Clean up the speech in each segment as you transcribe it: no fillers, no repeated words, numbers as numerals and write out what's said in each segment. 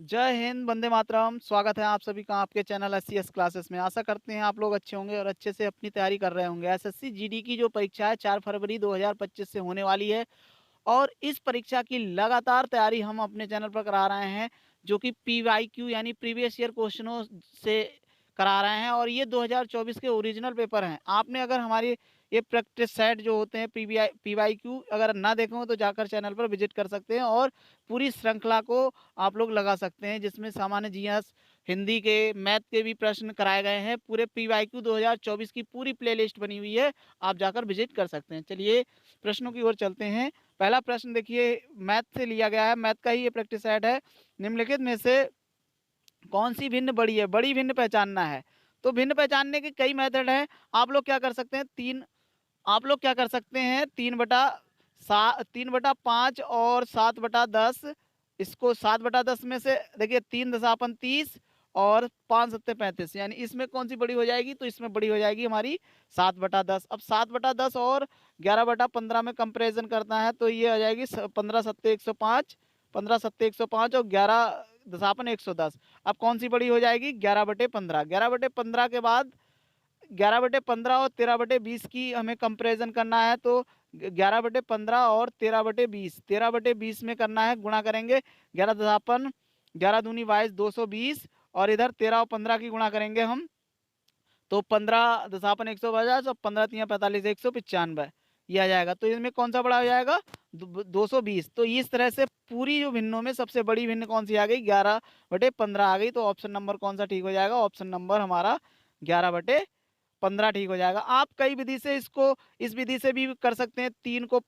जय हिंद, वंदे मातरम। स्वागत है आप सभी का आपके चैनल एससीएस क्लासेस में। आशा करते हैं आप लोग अच्छे होंगे और अच्छे से अपनी तैयारी कर रहे होंगे। एसएससी जीडी की जो परीक्षा है 4 फरवरी 2025 से होने वाली है और इस परीक्षा की लगातार तैयारी हम अपने चैनल पर करा रहे हैं, जो कि पीवाईक्यू यानी प्रीवियस ईयर क्वेश्चनों से करा रहे हैं और ये 2024 के ओरिजिनल पेपर हैं। आपने अगर हमारी ये प्रैक्टिस सेट जो होते हैं पीवाईक्यू अगर ना देखे हो तो जाकर चैनल पर विजिट कर सकते हैं और पूरी श्रृंखला को आप लोग लगा सकते हैं, जिसमें सामान्य जीएस, हिंदी के, मैथ के भी प्रश्न कराए गए हैं। पूरे पीवाईक्यू 2024 की पूरी प्लेलिस्ट बनी हुई है, आप जाकर विजिट कर सकते हैं। चलिए प्रश्नों की ओर चलते हैं। पहला प्रश्न देखिए, मैथ से लिया गया है, मैथ का ही ये प्रैक्टिस सेट है। निम्नलिखित में से कौन सी भिन्न बड़ी है? बड़ी भिन्न पहचानना है। तो भिन्न पहचानने के कई मेथड हैं। आप लोग क्या कर सकते हैं, तीन बटा 3/5 और 7/10। इसको 7/10 में से देखिए 3 दशापन 30 और 5 सत्ते 35, यानी इसमें कौन सी बड़ी हो जाएगी? तो इसमें बड़ी हो जाएगी हमारी 7/10। अब 7/10 और 11/15 में कंपेरिजन करना है तो ये आ जाएगी 15 सत्ते 105, 15 सत्ते 105 और 11 दशापन 110। अब कौन सी बड़ी हो जाएगी? 11/15। 11/15 के बाद 11/15 और 13/20 की हमें कंपैरिजन करना है तो 11/15 और 13/20, 13/20 में करना है, गुणा करेंगे। 11 दशापन 11 दूनी 22, 220 और इधर 13 और 15 की गुणा करेंगे हम तो 15 दशापन 150 और 15 तियाँ 45, 195 ये आ जाएगा। तो इसमें कौन सा बड़ा हो जाएगा? 220। तो इस तरह से पूरी जो भिन्नों में सबसे बड़ी भिन्न कौन सी आ गई? 11/15 आ गई। तो ऑप्शन नंबर कौन सा ठीक हो जाएगा? ऑप्शन नंबर हमारा 11/15 ठीक हो जाएगा। आप कई विधि से इसको, इस विधि से भी कर सकते हैं। 3 को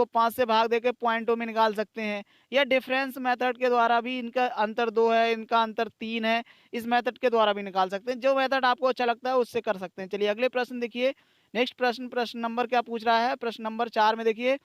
5 से भाग देके पॉइंटों में निकाल सकते हैं, या डिफरेंस मेथड के द्वारा भी, इनका अंतर 2 है, इनका अंतर 3 है, इस मेथड के द्वारा भी निकाल सकते हैं। जो मेथड आपको अच्छा लगता है उससे कर सकते हैं। चलिए अगले प्रश्न देखिए। नेक्स्ट प्रश्न, प्रश्न नंबर क्या पूछ रहा है? प्रश्न नंबर 4 में देखिए,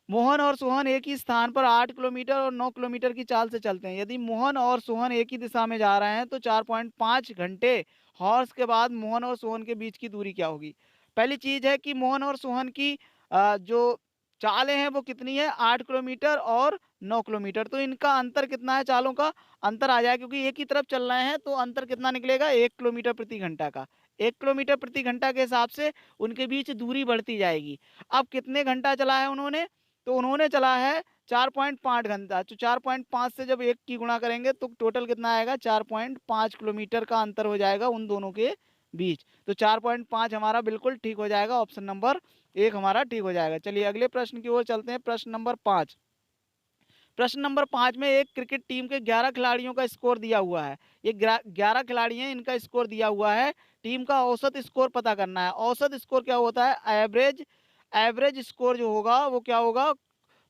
मोहन और सोहन एक ही स्थान पर 8 किलोमीटर और 9 किलोमीटर की चाल से चलते हैं। यदि मोहन और सोहन एक ही दिशा में जा रहे हैं तो 4.5 घंटे हॉर्स के बाद मोहन और सोहन के बीच की दूरी क्या होगी? पहली चीज है कि मोहन और सोहन की जो चालें हैं वो कितनी है? 8 किलोमीटर और 9 किलोमीटर। तो इनका अंतर कितना है? चालों का अंतर आ जाए, क्योंकि एक ही तरफ चल रहे हैं तो अंतर कितना निकलेगा? 1 किलोमीटर प्रति घंटा का। 1 किलोमीटर प्रति घंटा के हिसाब से उनके बीच दूरी बढ़ती जाएगी। अब कितने घंटा चला है उन्होंने? तो उन्होंने चला है 4.5 घंटा। तो 4.5 से जब 1 की गुणा करेंगे तो टोटल कितना आएगा? 4.5 किलोमीटर का अंतर हो जाएगा उन दोनों के बीच। तो 4.5 हमारा बिल्कुल ठीक हो जाएगा, ऑप्शन नंबर 1 हमारा ठीक हो जाएगा। चलिए अगले प्रश्न की ओर चलते हैं। प्रश्न नंबर 5। प्रश्न नंबर 5 में एक क्रिकेट टीम के 11 खिलाड़ियों का स्कोर दिया हुआ है। ये 11 खिलाड़ी हैं, इनका स्कोर दिया हुआ है। टीम का औसत स्कोर पता करना है। औसत स्कोर क्या होता है? एवरेज। एवरेज स्कोर जो होगा वो क्या होगा?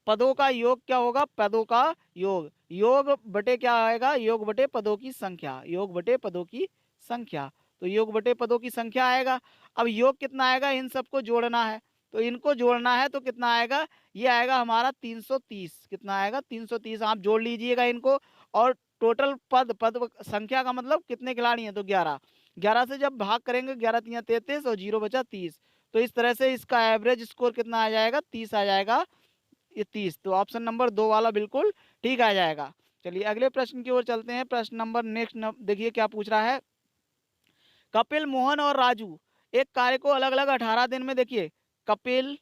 पदों का योग क्या होगा? पदों का योग। योग बटे क्या आएगा? योग बटे पदों की संख्या। योग बटे पदों की संख्या। तो योग बटे पदों की संख्या आएगा। अब योग कितना आएगा? इन सबको जोड़ना है, तो इनको जोड़ना है तो कितना आएगा? ये आएगा हमारा 330। कितना आएगा? 330। आप जोड़ लीजिएगा इनको। और टोटल पद, पद संख्या का मतलब कितने खिलाड़ी हैं? तो 11। 11 से जब भाग करेंगे, 11 तियाँ 33 और 0 बचा 30। तो इस तरह से इसका एवरेज स्कोर कितना आ जाएगा? 30 आ जाएगा। ये 30। तो ऑप्शन नंबर 2 वाला बिल्कुल ठीक आ जाएगा। चलिए अगले प्रश्न की ओर चलते हैं। प्रश्न नंबर नेक्स्ट देखिए क्या पूछ रहा है। कपिल, मोहन और राजू एक कार्य को अलग अलग 18 दिन में, देखिए कपिल,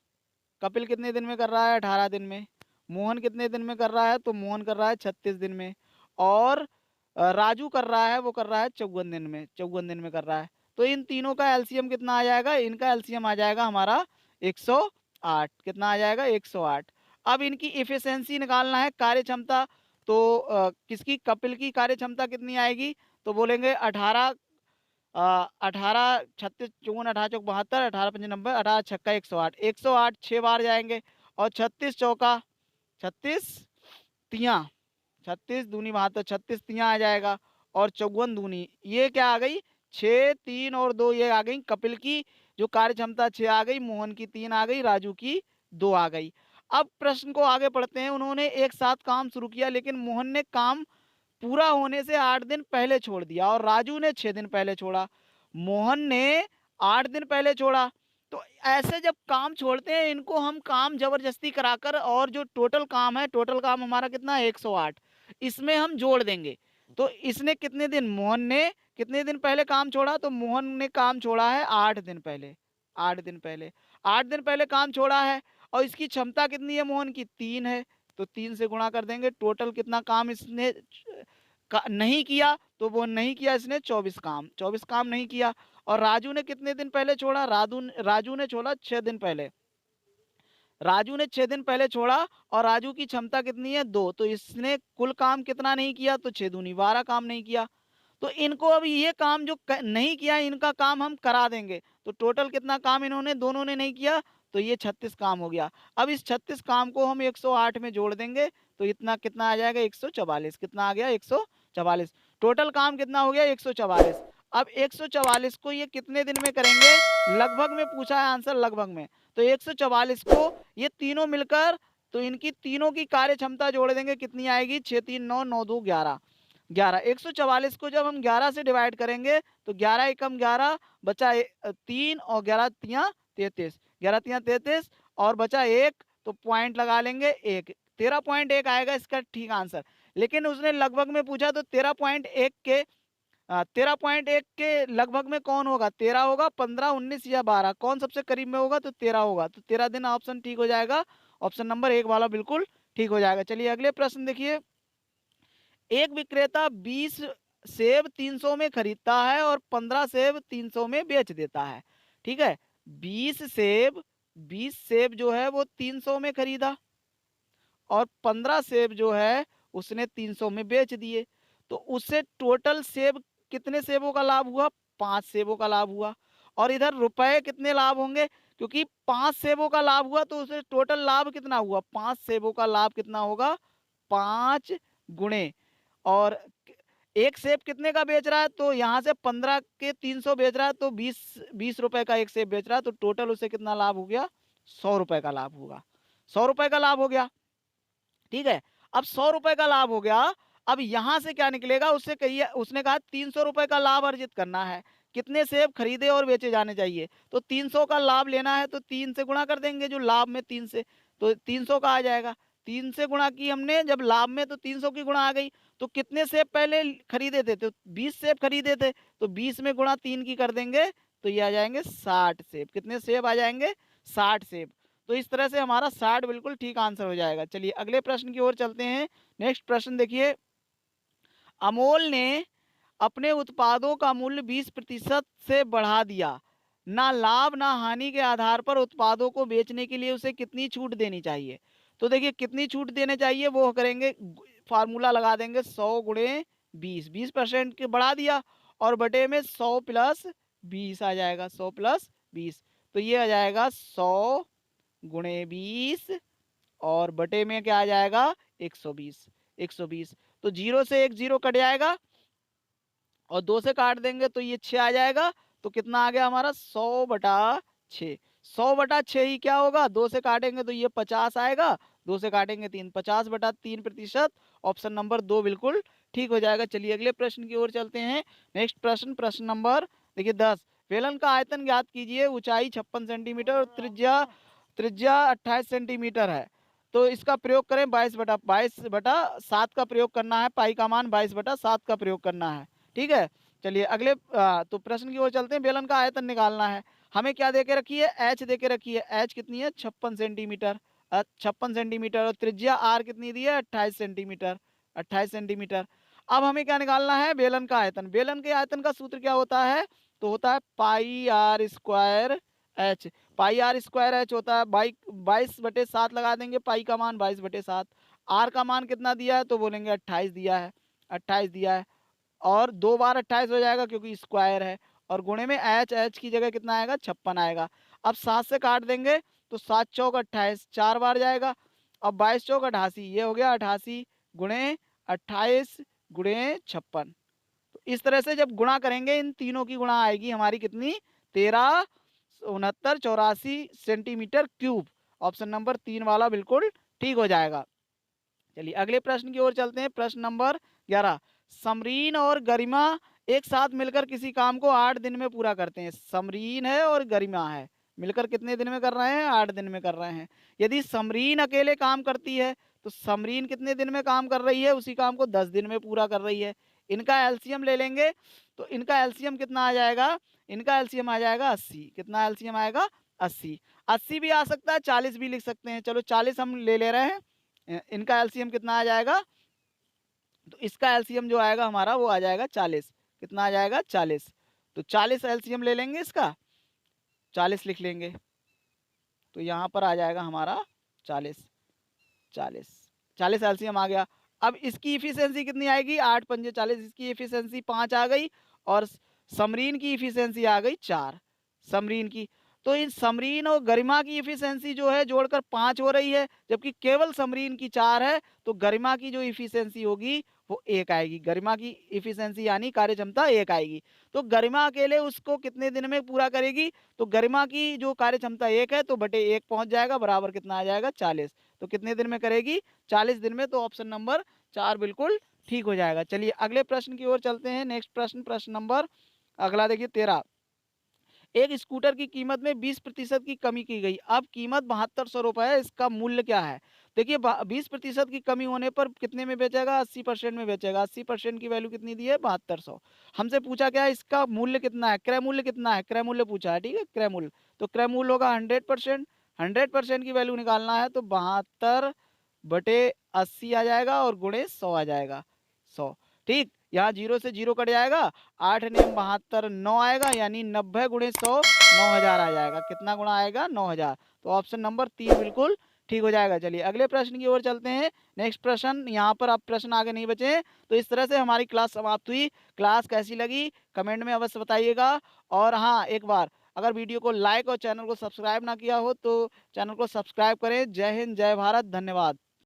कपिल कितने दिन में कर रहा है? 18 दिन में। मोहन कितने दिन में कर रहा है? तो मोहन कर रहा है 36 दिन में। और राजू कर रहा है, वो कर रहा है 54 दिन में, 54 दिन में कर रहा है। तो इन तीनों का एलसीएम कितना आ जाएगा? इनका एलसीएम आ जाएगा हमारा 108। कितना आ जाएगा? 108। अब इनकी इफिशियंसी निकालना है, कार्य क्षमता। तो किसकी? कपिल की कार्य क्षमता कितनी आएगी? तो बोलेंगे 18, 18 36 54 18 चौक 72, 18 पंजे 90, 18 छक्का 108। 108 6 बार जाएंगे। और 36 चौका 36 तियाँ, 36 दूनी 72, 36 तियाँ आ जाएगा। और 54 दूनी, ये क्या आ गई? 6, 3 और 2 ये आ गई कपिल की जो कार्य क्षमता। 6 आ गई, मोहन की 3 आ गई, राजू की 2 आ गई। अब प्रश्न को आगे पढ़ते हैं। उन्होंने एक साथ काम शुरू किया, लेकिन मोहन ने काम पूरा होने से 8 दिन पहले छोड़ दिया और राजू ने 6 दिन पहले छोड़ा। मोहन ने 8 दिन पहले छोड़ा। तो ऐसे जब काम छोड़ते हैं, इनको हम काम जबरदस्ती कराकर, और जो टोटल काम है, टोटल काम हमारा कितना है? 108। इसमें हम जोड़ देंगे। तो इसने कितने दिन, मोहन ने कितने दिन पहले काम छोड़ा, तो मोहन ने काम छोड़ा है 8 दिन पहले। 8 दिन पहले, 8 दिन पहले काम छोड़ा है। और इसकी क्षमता कितनी है मोहन की, 3 है। तो 3 से गुणा कर देंगे। टोटल कितना काम इसने नहीं किया, तो वो नहीं किया इसने 24 काम, 24 काम नहीं किया। और राजू ने कितने दिन पहले छोड़ा, राजू ने छोड़ा 6 दिन पहले। राजू ने 6 दिन पहले छोड़ा और राजू की क्षमता कितनी है, 2। तो इसने कुल काम कितना नहीं किया, तो 6 दूनी 12 काम नहीं किया। तो इनको अभी ये काम जो नहीं किया, इनका काम हम करा देंगे। तो टोटल कितना काम इन्होंने दोनों ने नहीं किया, तो ये 36 काम हो गया। अब इस 36 काम को हम 108 में जोड़ देंगे, तो इतना कितना आ जाएगा, 144। कितना आ गया, 144। टोटल काम कितना हो गया, 144। अब 144 को ये कितने दिन में करेंगे, लगभग में पूछा है आंसर, लगभग में। तो 144 को ये तीनों मिलकर, तो इनकी तीनों की कार्य क्षमता जोड़ देंगे, कितनी आएगी, 6 3 9 9 2 11। 11 144 को जब हम 11 से डिवाइड करेंगे, तो 11 एकम 11 बचा 3 और 11 तिया 33, 11 तिया 33 और बचा 1, तो पॉइंट लगा लेंगे 1, 13.1 आएगा इसका ठीक आंसर। लेकिन उसने लगभग में पूछा, तो 13.1 के 13.1 के लगभग में कौन होगा, 13 होगा, 15 19 या 12, कौन सबसे करीब में होगा, तो 13 होगा। तो 13 दिन ऑप्शन ठीक हो जाएगा, ऑप्शन नंबर 1 वाला बिल्कुल ठीक हो जाएगा। चलिए अगले प्रश्न देखिए। एक विक्रेता 20 सेब 300 में खरीदता है और 15 सेब 300 में बेच देता है। ठीक है, 20 सेब 20 सेब जो है वो 300 में खरीदा और 15 सेब जो है उसने 300 में बेच दिए। तो उससे टोटल सेब, कितने सेबों का लाभ हुआ, 5 सेबों का लाभ हुआ। और इधर रुपए कितने लाभ होंगे, क्योंकि 5 सेबों का लाभ हुआ, तो उसे टोटल लाभ कितना हुआ, 5 सेबों का लाभ कितना होगा, 5 गुणे। और एक सेब कितने का बेच रहा है, तो यहाँ से 15 के 300 बेच रहा है, तो 20 रुपए का एक सेब बेच रहा है, तो टोटल उसे कितना लाभ हो गया, 100 रुपए का लाभ होगा, 100 रुपए का लाभ हो गया। ठीक है, अब 100 रुपए का लाभ हो गया। अब यहां से क्या निकलेगा, उससे कहिए, उसने कहा 300 रुपए का लाभ अर्जित करना है, कितने सेब खरीदे और बेचे जाने चाहिए, तो 300 का लाभ लेना है, तो 3 से गुणा कर देंगे, जो लाभ में 3 से, तो 300 का आ जाएगा। 3 से गुणा की हमने जब लाभ में, तो 300 की गुणा आ गई। तो कितने सेब पहले खरीदे थे, तो 20 सेब खरीदे थे, तो 20 में गुणा 3 की कर देंगे, तो ये आ जाएंगे 60 सेब। कितने सेब आ जाएंगे, 60 सेब। तो इस तरह से हमारा 60 बिल्कुल ठीक आंसर हो जाएगा। चलिए अगले प्रश्न की ओर चलते हैं। नेक्स्ट प्रश्न देखिए। अमोल ने अपने उत्पादों का मूल्य 20% से बढ़ा दिया, ना लाभ ना हानि के आधार पर उत्पादों को बेचने के लिए उसे कितनी छूट देनी चाहिए। तो देखिए कितनी छूट देने चाहिए, वो करेंगे, फार्मूला लगा देंगे, 100 गुणे 20, 20% के बढ़ा दिया और बटे में 100 प्लस 20 आ जाएगा, 100 प्लस 20। तो ये आ जाएगा 100 गुणे 20 और बटे में क्या आ जाएगा, 120, 120। तो 0 से 1 0 कट जाएगा और 2 से काट देंगे, तो ये 6 आ जाएगा। तो कितना आ गया हमारा, 100 बटा 6। 100 बटा 6 ही क्या होगा, 2 से काटेंगे तो ये 50 आएगा, 2 से काटेंगे 3, 50 बटा 3%। ऑप्शन नंबर 2 बिल्कुल ठीक हो जाएगा। चलिए अगले प्रश्न की ओर चलते हैं। नेक्स्ट प्रश्न, प्रश्न नंबर देखिए 10। बेलन का आयतन ज्ञात कीजिए, ऊंचाई 56 सेंटीमीटर और त्रिज्या त्रिज्या 28 सेंटीमीटर है। तो इसका प्रयोग करें, 22/7 का प्रयोग करना है, पाई का मान 22/7 का प्रयोग करना है। ठीक है, चलिए अगले तो प्रश्न की ओर चलते हैं। बेलन का आयतन निकालना है, हमें क्या दे के रखी है, एच दे के रखी है। एच कितनी है, 56 सेंटीमीटर, 56 सेंटीमीटर। और त्रिज्या आर कितनी दी है, 28 सेंटीमीटर, 28 सेंटीमीटर। अब हमें क्या निकालना है, बेलन का आयतन। बेलन के आयतन का सूत्र क्या होता है, तो होता है pi R square H. Pi R square H होता है 22/7 लगा देंगे, पाई का मान 22/7। आर का मान कितना दिया है, तो बोलेंगे 28 दिया है, 28 दिया है। और 2 बार 28 हो जाएगा क्योंकि स्क्वायर है। और गुणे में एच, एच की जगह कितना आएगा, 56 आएगा। अब 7 से काट देंगे, तो 7 चौक 28, 4 बार जाएगा। अब 22 चौक 88, ये हो गया 88 गुणे 28 गुणे 56। तो इस तरह से जब गुणा करेंगे, इन तीनों की गुणा आएगी हमारी कितनी, 13 69 84 सेंटीमीटर क्यूब। ऑप्शन नंबर 3 वाला बिल्कुल ठीक हो जाएगा। चलिए अगले प्रश्न की ओर चलते हैं। प्रश्न नंबर 11। समरीन और गरिमा एक साथ मिलकर किसी काम को 8 दिन में पूरा करते हैं। समरीन है और गरिमा है, मिलकर कितने दिन में कर रहे हैं, 8 दिन में कर रहे हैं। यदि समरीन अकेले काम करती है, तो समरीन कितने दिन में काम कर रही है, उसी काम को 10 दिन में पूरा कर रही है। इनका एलसीएम ले लेंगे तो इनका एलसीएम कितना आ जाएगा, इनका एलसीएम आ जाएगा 80। कितना एलसीएम आएगा, 80। 80 भी आ सकता है, 40 भी लिख सकते हैं। चलो 40 हम ले रहे हैं। इनका एलसीएम कितना आ जाएगा, तो इसका एलसीएम जो आएगा हमारा वो आ जाएगा 40। कितना आ जाएगा, 40। तो 40 एलसीएम ले लेंगे, इसका 40 लिख लेंगे। तो यहाँ पर आ जाएगा हमारा 40। 40 एलसीएम आ गया। अब इसकी इफिशियंसी कितनी आएगी, 8 पंजे 40, इसकी इफिशियंसी 5 आ गई और समरीन की इफिशियंसी आ गई 4। समरीन की, तो इन समरीन और गरिमा की इफिशियंसी जो है जोड़कर 5 हो रही है, जबकि केवल समरीन की 4 है। तो गरिमा की जो इफिशियंसी होगी वो 1 आएगी। गरिमा की इफिशियंसी यानी कार्य क्षमता 1 आएगी। तो गरिमा अकेले उसको कितने दिन में पूरा करेगी, तो गरिमा की जो कार्य क्षमता 1 है तो बटे 1 पहुंच जाएगा, बराबर कितना आ जाएगा, 40। तो कितने दिन में करेगी, 40 दिन में। तो ऑप्शन नंबर 4 बिल्कुल ठीक हो जाएगा। चलिए अगले प्रश्न की ओर चलते हैं। नेक्स्ट प्रश्न, प्रश्न नंबर अगला देखिए 13। एक स्कूटर की कीमत में 20% की कमी की गई, अब कीमत 7200 रुपए है, इसका मूल्य क्या है। देखिए 20% की कमी होने पर कितने में बेचेगा, 80% में बेचेगा। 80% की वैल्यू कितनी दी है, 7200। हमसे पूछा क्या है, इसका मूल्य कितना है, क्रय मूल्य कितना है, क्रय मूल्य पूछा है, ठीक है, क्रय मूल्य। तो क्रय मूल्य होगा 100%। 100% की वैल्यू निकालना है तो 72 बटे 80 आ जाएगा और गुणे 100 आ जाएगा, 100। ठीक, यहाँ 0 से 0 कट जाएगा, 8 ने 72 9 आएगा, यानी 90 गुणे 100 9000 आ जाएगा। कितना गुणा आएगा, 9000। तो ऑप्शन नंबर 3 बिल्कुल ठीक हो जाएगा। चलिए अगले प्रश्न की ओर चलते हैं। नेक्स्ट प्रश्न, यहाँ पर अब प्रश्न आगे नहीं बचे हैं। तो इस तरह से हमारी क्लास समाप्त हुई। क्लास कैसी लगी कमेंट में अवश्य बताइएगा। और हाँ, एक बार अगर वीडियो को लाइक और चैनल को सब्सक्राइब ना किया हो तो चैनल को सब्सक्राइब करें। जय हिंद, जय भारत, धन्यवाद।